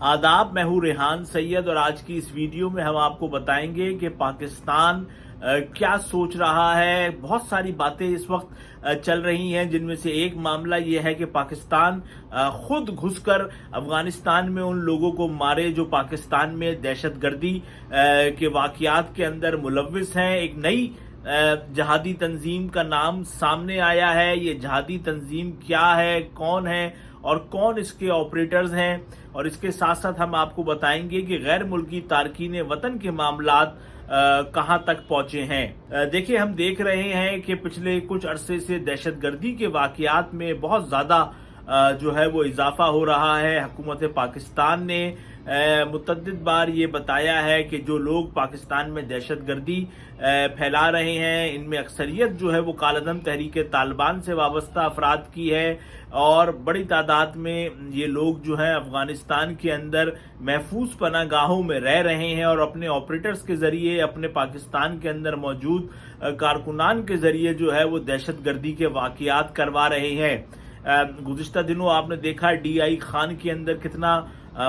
आदाब, मैं हूँ रेहान सैयद और आज की इस वीडियो में हम आपको बताएंगे कि पाकिस्तान क्या सोच रहा है। बहुत सारी बातें इस वक्त चल रही हैं, जिनमें से एक मामला ये है कि पाकिस्तान खुद घुसकर अफगानिस्तान में उन लोगों को मारे जो पाकिस्तान में दहशतगर्दी के वाकयात के अंदर मुलव्विस हैं। एक नई जहादी तंजीम का नाम सामने आया है। ये जहादी तंजीम क्या है, कौन है और कौन इसके ऑपरेटर्स हैं, और इसके साथ साथ हम आपको बताएंगे कि गैर मुल्की तारकीन वतन के मामलात कहां तक पहुंचे हैं। देखिए, हम देख रहे हैं कि पिछले कुछ अरसे से दहशतगर्दी के वाकयात में बहुत ज़्यादा जो है वो इजाफा हो रहा है। हुकूमत पाकिस्तान ने मुतअद्दिद बार ये बताया है कि जो लोग पाकिस्तान में दहशतगर्दी फैला रहे हैं, इनमें अक्सरियत जो है वो कालादम तहरीक तालिबान से वाबस्ता अफराद की है, और बड़ी तादाद में ये लोग जो हैं अफगानिस्तान के अंदर महफूज पनागाहों में रह रहे हैं और अपने ऑपरेटर्स के जरिए, अपने पाकिस्तान के अंदर मौजूद कारकुनान के जरिए जो है वो दहशतगर्दी के वाकयात करवा रहे हैं। गुज़िश्ता दिनों आपने देखा DI खान के अंदर कितना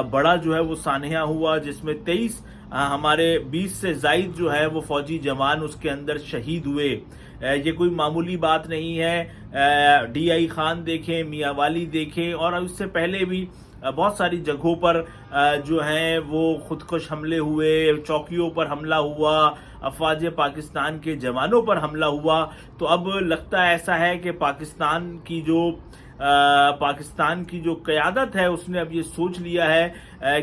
बड़ा जो है वो सानहा हुआ, जिसमें 23 हमारे 20 से जायद जो है वो फौजी जवान उसके अंदर शहीद हुए। ये कोई मामूली बात नहीं है। DI खान देखें, मियांवाली देखें, और उससे पहले भी बहुत सारी जगहों पर जो हैं वो खुदकुश हमले हुए, चौकियों पर हमला हुआ, अफवाज पाकिस्तान के जवानों पर हमला हुआ। तो अब लगता ऐसा है कि पाकिस्तान की जो क़यादत है उसने अब ये सोच लिया है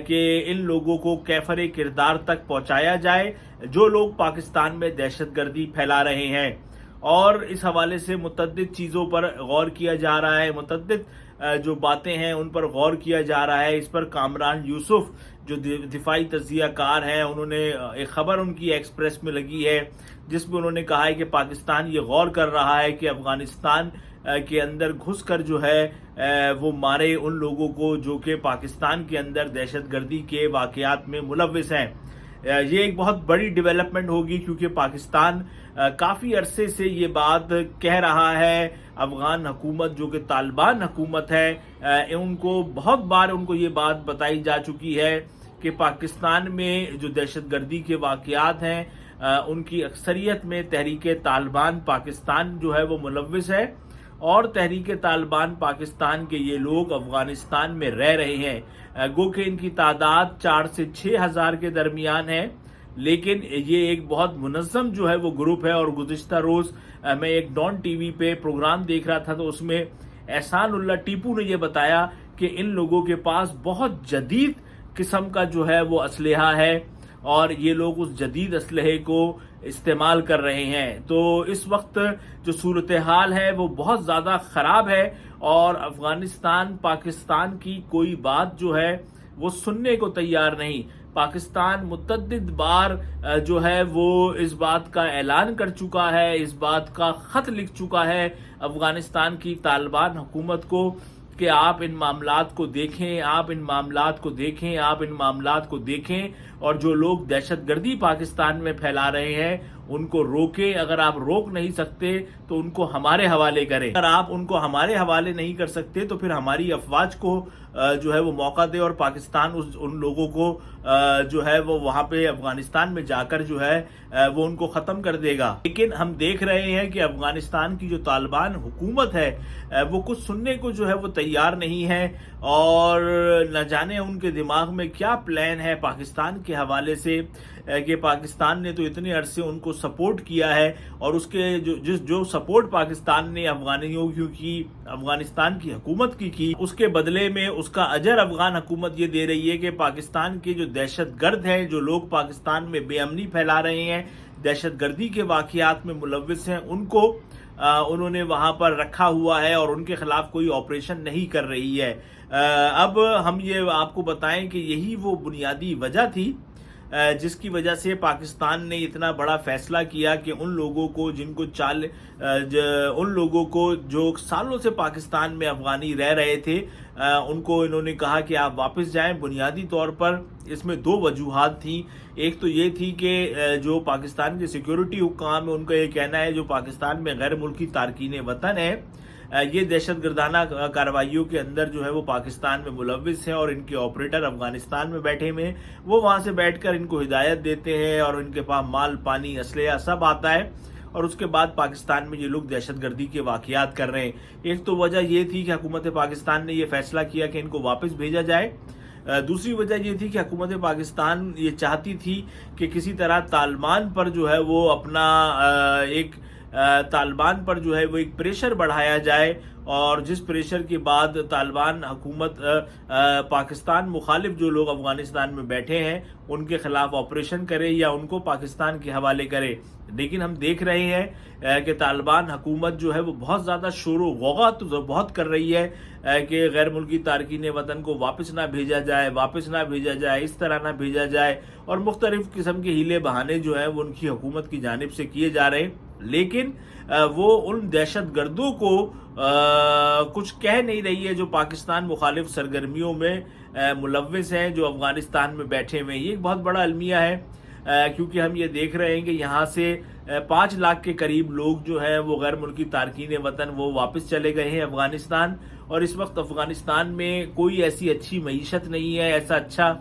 कि इन लोगों को कैफर किरदार तक पहुंचाया जाए जो लोग पाकिस्तान में दहशतगर्दी फैला रहे हैं। और इस हवाले से मुतअद्दिद चीज़ों पर गौर किया जा रहा है, मुतअद्दिद जो बातें हैं उन पर गौर किया जा रहा है। इस पर कामरान यूसुफ जो दिफाई तज्ज़ियाकार हैं, उन्होंने एक खबर उनकी एक्सप्रेस में लगी है जिसमें उन्होंने कहा है कि पाकिस्तान ये गौर कर रहा है कि अफगानिस्तान के अंदर घुसकर जो है वो मारे उन लोगों को जो कि पाकिस्तान के अंदर दहशतगर्दी के वाकयात में मुलव्विस हैं। ये एक बहुत बड़ी डेवलपमेंट होगी, क्योंकि पाकिस्तान काफ़ी अरसे से ये बात कह रहा है। अफगान हुकूमत जो कि तालिबान हुकूमत है, उनको बहुत बार उनको ये बात बताई जा चुकी है कि पाकिस्तान में जो दहशतगर्दी के वाकयात हैं उनकी अक्सरियत में तहरीक तालिबान पाकिस्तान जो है वो मुलव्विस है, और तहरीक तालिबान पाकिस्तान के ये लोग अफगानिस्तान में रह रहे हैं। गो कि इनकी तादाद 4 से 6 हज़ार के दरमियान है, लेकिन ये एक बहुत मुनज़्ज़म जो है वो ग्रुप है। और गुज़िश्ता रोज़ मैं एक डॉन TV पे प्रोग्राम देख रहा था, तो उसमें एहसानुल्लाह टीपू ने ये बताया कि इन लोगों के पास बहुत जदीद किस्म का जो है वो असलहा है, और ये लोग उस जदीद असलहे को इस्तेमाल कर रहे हैं। तो इस वक्त जो सूरत हाल है वो बहुत ज़्यादा ख़राब है, और अफगानिस्तान पाकिस्तान की कोई बात जो है वो सुनने को तैयार नहीं। पाकिस्तान मुतअद्दिद बार जो है वो इस बात का ऐलान कर चुका है, इस बात का ख़त लिख चुका है अफगानिस्तान की तालिबान हुकूमत को कि आप इन मामलात को देखें, आप इन मामलात को देखें, आप इन मामलात को देखें, और जो लोग दहशतगर्दी पाकिस्तान में फैला रहे हैं उनको रोकें। अगर आप रोक नहीं सकते तो उनको हमारे हवाले करें। अगर आप उनको हमारे हवाले नहीं कर सकते तो फिर हमारी अफवाज को जो है वो मौका दे, और पाकिस्तान उन लोगों को जो है वो वहां पे अफगानिस्तान में जाकर जो है वो उनको ख़त्म कर देगा। लेकिन हम देख रहे हैं कि अफगानिस्तान की जो तालिबान हुकूमत है वो कुछ सुनने को जो है वो तैयार नहीं है, और न जाने उनके दिमाग में क्या प्लान है पाकिस्तान के हवाले से, कि पाकिस्तान ने तो इतने अरसे उनको सपोर्ट किया है, और उसके जो सपोर्ट पाकिस्तान ने अफगानियों की अफगानिस्तान की हुकूमत की उसके बदले में उसका अजर अफगान हुकूमत ये दे रही है कि पाकिस्तान के जो दहशतगर्द हैं, जो लोग पाकिस्तान में बेअमनी फैला रहे हैं, दहशतगर्दी के वाकयात में मुलव्विस हैं, उनको उन्होंने वहां पर रखा हुआ है और उनके खिलाफ कोई ऑपरेशन नहीं कर रही है। अब हम ये आपको बताएं कि यही वो बुनियादी वजह थी जिसकी वजह से पाकिस्तान ने इतना बड़ा फैसला किया कि उन लोगों को उन लोगों को जो सालों से पाकिस्तान में अफगानी रह रहे थे उनको इन्होंने कहा कि आप वापस जाएं। बुनियादी तौर पर इसमें दो वजूहात थी। एक तो ये थी कि जो पाकिस्तान के सिक्योरिटी हुक्काम है उनका ये कहना है जो पाकिस्तान में गैर मुल्की तारकीन वतन है یہ دہشت گردانہ کارروائیوں کے اندر جو ہے وہ پاکستان میں ملوث ہیں اور ان کے آپریٹر افغانستان میں بیٹھے ہوئے ہیں، وہ وہاں سے بیٹھ کر ان کو ہدایت دیتے ہیں اور ان کے پاس مال پانی اسلحہ سب آتا ہے، اور اس کے بعد پاکستان میں یہ لوگ دہشت گردی کے واقعات کر رہے ہیں۔ ایک تو وجہ یہ تھی کہ حکومت پاکستان نے یہ فیصلہ کیا کہ ان کو واپس بھیجا جائے، دوسری وجہ یہ تھی کہ حکومت پاکستان یہ چاہتی تھی کہ کسی طرح طالبان پر جو ہے وہ اپنا طالبان پر جو ہے وہ ایک پریشر بڑھایا جائے، اور جس پریشر کے بعد طالبان حکومت پاکستان مخالف جو لوگ افغانستان میں بیٹھے ہیں ان کے خلاف آپریشن کرے یا ان کو پاکستان کے حوالے کرے۔ لیکن ہم دیکھ رہے ہیں کہ طالبان حکومت جو ہے وہ بہت زیادہ شور و غوغا تو بہت کر رہی ہے کہ غیر ملکی تارکین وطن کو واپس نہ بھیجا جائے، اس طرح نہ بھیجا جائے، اور مختلف قسم کے ہیلے بہانے جو ہیں وہ ان کی حکومت کی جانب سے کیے جا رہے ہیں، لیکن وہ ان دہشت گردوں کو کچھ کہہ نہیں رہی ہے جو پاکستان مخالف سرگرمیوں میں ملوث ہیں، جو افغانستان میں بیٹھے ہوئے ہیں۔ یہ ایک بہت بڑا المیہ ہے، کیونکہ ہم یہ دیکھ رہے ہیں کہ یہاں سے 5 لاکھ کے قریب لوگ جو ہیں وہ غیر ملکی تارکین وطن وہ واپس چلے گئے ہیں افغانستان، اور اس وقت افغانستان میں کوئی ایسی اچھی معیشت نہیں ہے، ایسا اچھا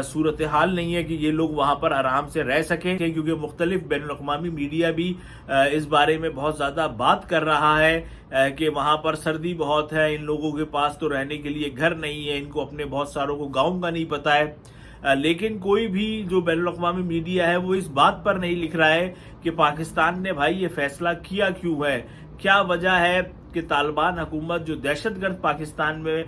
صورتحال نہیں ہے کہ یہ لوگ وہاں پر آرام سے رہ سکیں، کیونکہ مختلف بین الاقوامی میڈیا بھی اس بارے میں بہت زیادہ بات کر رہا ہے کہ وہاں پر سردی بہت ہے، ان لوگوں کے پاس تو رہنے کے لیے گھر نہیں ہے، ان کو اپنے بہت ساروں کو گاؤں کا نہیں پتہ ہے، لیکن کوئی بھی جو بین الاقوامی میڈیا ہے وہ اس بات پر نہیں لکھ رہا ہے کہ پاکستان نے بھائی یہ فیصلہ کیا کیوں ہے، کیا وجہ ہے کہ طالبان حکومت جو دہشت گرد پاکستان میں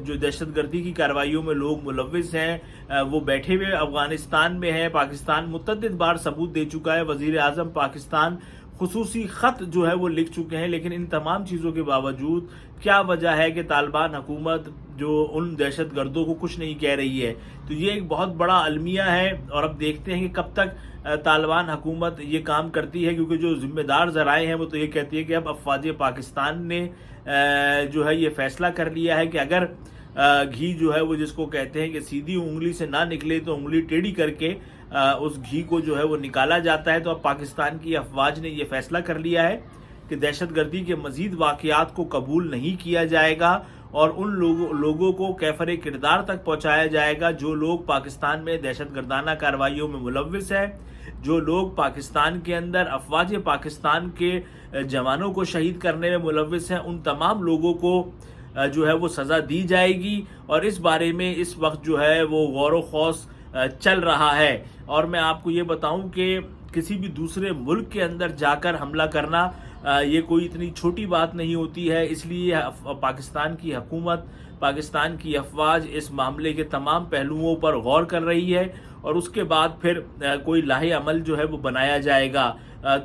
جو دہشت گردی کی کارروائیوں میں لوگ ملوث ہیں وہ بیٹھے ہوئے افغانستان میں ہیں۔ پاکستان متعدد بار ثبوت دے چکا ہے، وزیر اعظم پاکستان خصوصی خط جو ہے وہ لکھ چکے ہیں، لیکن ان تمام چیزوں کے باوجود کیا وجہ ہے کہ طالبان حکومت جو ان دہشت گردوں کو کچھ نہیں کہہ رہی ہے؟ تو یہ ایک بہت بڑا المیہ ہے، اور اب دیکھتے ہیں کہ کب تک طالبان حکومت یہ کام کرتی ہے، کیونکہ جو ذمہ دار ذرائع ہیں وہ تو یہ کہتی ہے کہ اب افواج پاکستان نے جو ہے یہ فیصلہ کر لیا ہے کہ اگر گھی جو ہے وہ جس کو کہتے ہیں کہ سیدھی انگلی سے نہ نکلے تو انگلی ٹیڑھی کر کے اس گھی کو جو ہے وہ نکالا جاتا ہے، تو اب پاکستان کی افواج نے یہ فیصلہ کر لیا ہے کہ دہشت گردی کے مزید واقعات کو قبول نہیں کیا جائے گا، اور ان لوگوں کو کیفر کردار تک پہنچایا جائے گا جو لوگ پاکستان میں دہشت گردانہ کارروائیوں میں ملوث ہیں، جو لوگ پاکستان کے اندر افواج پاکستان کے جوانوں کو شہید کرنے میں ملوث ہیں، ان تمام لوگوں کو جو ہے وہ سزا دی جائے گی، اور اس بارے میں اس وقت جو ہے وہ غور و خوض چل رہا ہے۔ اور میں آپ کو یہ بتاؤں کہ کسی بھی دوسرے ملک کے اندر جا کر حملہ کرنا یہ کوئی اتنی چھوٹی بات نہیں ہوتی ہے، اس لیے پاکستان کی حکومت، پاکستان کی افواج اس معاملے کے تمام پہلوؤں پر غور کر رہی ہے، اور اس کے بعد پھر کوئی لاہ عمل جو ہے وہ بنایا جائے گا۔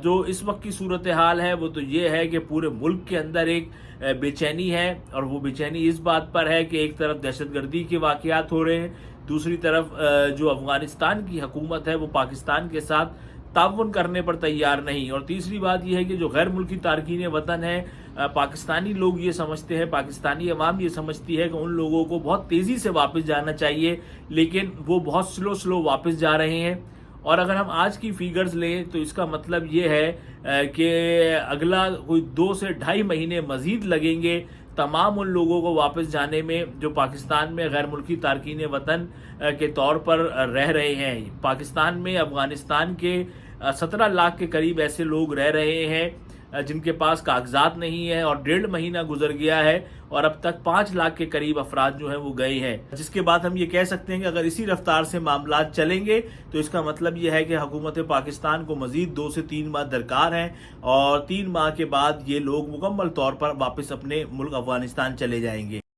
جو اس وقت کی صورتحال ہے وہ تو یہ ہے کہ پورے ملک کے اندر ایک بے چینی ہے، اور وہ بے چینی اس بات پر ہے کہ ایک طرف دہشت گردی کے واقعات ہو رہے ہیں، دوسری طرف جو افغانستان کی حکومت ہے وہ پاکستان کے ساتھ تعاون کرنے پر تیار نہیں، اور تیسری بات یہ ہے کہ جو غیر ملکی تارکین وطن ہیں، پاکستانی لوگ یہ سمجھتے ہیں، پاکستانی عوام یہ سمجھتی ہے کہ ان لوگوں کو بہت تیزی سے واپس جانا چاہیے، لیکن وہ بہت سلو واپس جا رہے ہیں۔ اور اگر ہم آج کی فیگرز لیں تو اس کا مطلب یہ ہے کہ اگلا کوئی 2 سے 2.5 مہینے مزید لگیں گے تمام ان لوگوں کو واپس جانے میں جو پاکستان میں غیر ملکی تارکین وطن کے طور پر رہ رہے ہیں۔ پاکستان میں افغانستان کے 17 لاکھ کے قریب ایسے لوگ رہ رہے ہیں جن کے پاس کاغذات نہیں ہے، اور 1.5 مہینہ گزر گیا ہے اور اب تک 5 لاکھ کے قریب افراد جو ہیں وہ گئے ہیں، جس کے بعد ہم یہ کہہ سکتے ہیں کہ اگر اسی رفتار سے معاملات چلیں گے تو اس کا مطلب یہ ہے کہ حکومت پاکستان کو مزید 2 سے 3 ماہ درکار ہیں، اور 3 ماہ کے بعد یہ لوگ مکمل طور پر واپس اپنے ملک افغانستان چلے جائیں گے۔